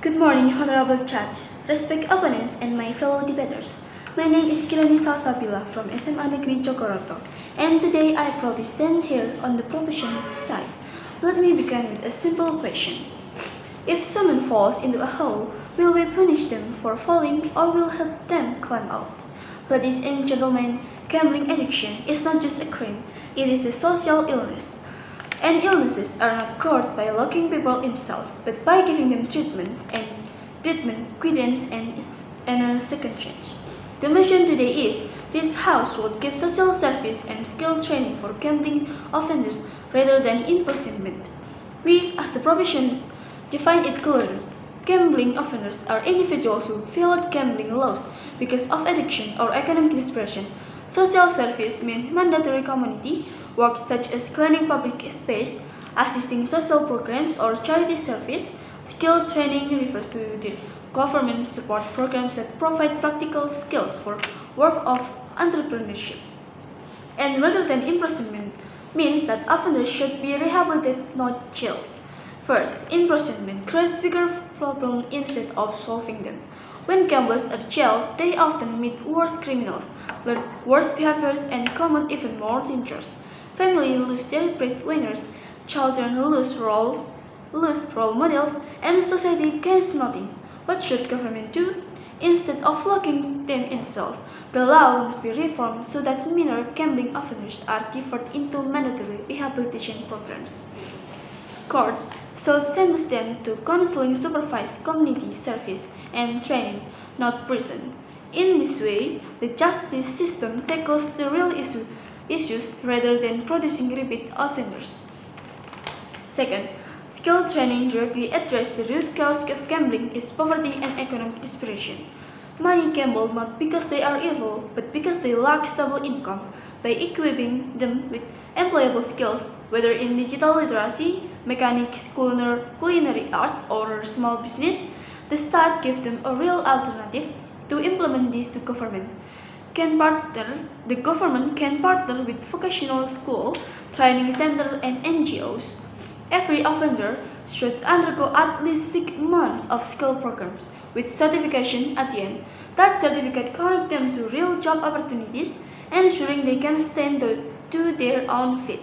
Good morning, Honorable Judge, respect opponents, and my fellow debaters. My name is Kirani Salsabila from SMA Negeri Jogoroto, and today I proudly stand here on the propositionist side. Let me begin with a simple question. If someone falls into a hole, will we punish them for falling or will help them climb out? Ladies and gentlemen, gambling addiction is not just a crime, it is a social illness. And illnesses are not cured by locking people in cells, but by giving them treatment, guidance, and a second chance. The mission today is this House would give social service and skill training for gambling offenders rather than imprisonment. We, as the provision, define it clearly. Gambling offenders are individuals who violate gambling laws because of addiction or economic desperation. Social service means mandatory community work such as cleaning public space, assisting social programs or charity service. Skill training refers to the government support programs that provide practical skills for work of entrepreneurship. And rather than imprisonment means that offenders should be rehabilitated, not jailed. First, imprisonment creates bigger problems instead of solving them. When gamblers are jailed, they often meet worse criminals, learn worse behaviors, and commit even more dangers. Families lose their breadwinners, children lose role models, and society gains nothing. What should government do? Instead of locking them in cells, the law must be reformed so that minor gambling offenders are deferred into mandatory rehabilitation programs. Courts should sentence them to counseling, supervised community service, and training, not prison. In this way, the justice system tackles the real issues rather than producing repeat offenders. Second, skill training directly addresses the root cause of gambling is poverty and economic desperation. Many gamble not because they are evil, but because they lack stable income. By equipping them with employable skills, whether in digital literacy, mechanics, culinary arts, or small business, the state gives them a real alternative to implement this to government. The government can partner with vocational school, training centers, and NGOs. Every offender should undergo at least 6 months of skill programs with certification at the end. That certificate connects them to real job opportunities, ensuring they can stand to their own feet.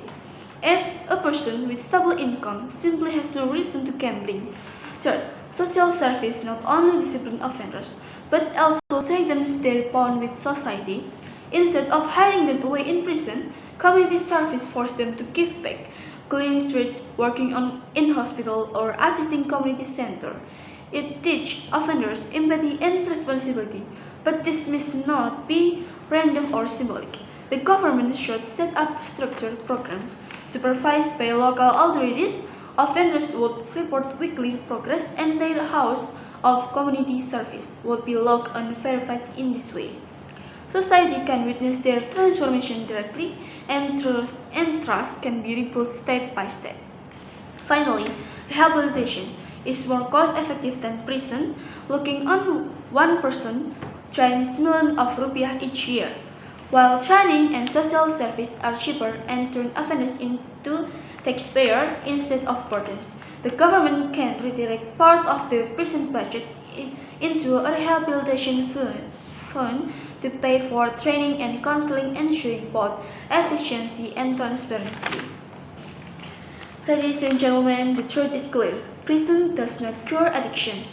And a person with stable income simply has no reason to gambling. Third, social service not only discipline offenders, but also strengthens their bond with society. Instead of hiding them away in prison, community service forces them to give back, cleaning streets, working in hospital, or assisting community center. It teaches offenders empathy and responsibility, but this must not be random or symbolic. The government should set up structured programs supervised by local authorities. Offenders would report weekly progress, and their house of community service would be logged and verified in this way. Society can witness their transformation directly, and trust can be rebuilt step by step. Finally, rehabilitation is more cost-effective than prison. Looking on one person drains millions of rupiah each year, while training and social service are cheaper and turn offenders into taxpayers instead of burdens. The government can redirect part of the prison budget into a rehabilitation fund to pay for training and counseling, ensuring both efficiency and transparency. Ladies and gentlemen, the truth is clear. Prison does not cure addiction,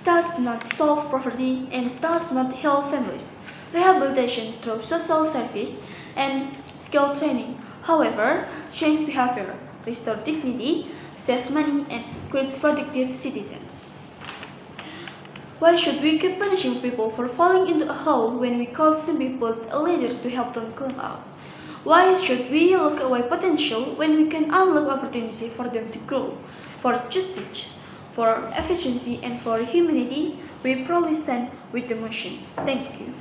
does not solve poverty, and does not heal families. Rehabilitation through social service and skill training, however, change behavior, restore dignity, save money, and create productive citizens. Why should we keep punishing people for falling into a hole when we call some people a leader to help them climb out? Why should we look away potential when we can unlock opportunity for them to grow? For justice, for efficiency, and for humanity, we proudly stand with the motion. Thank you.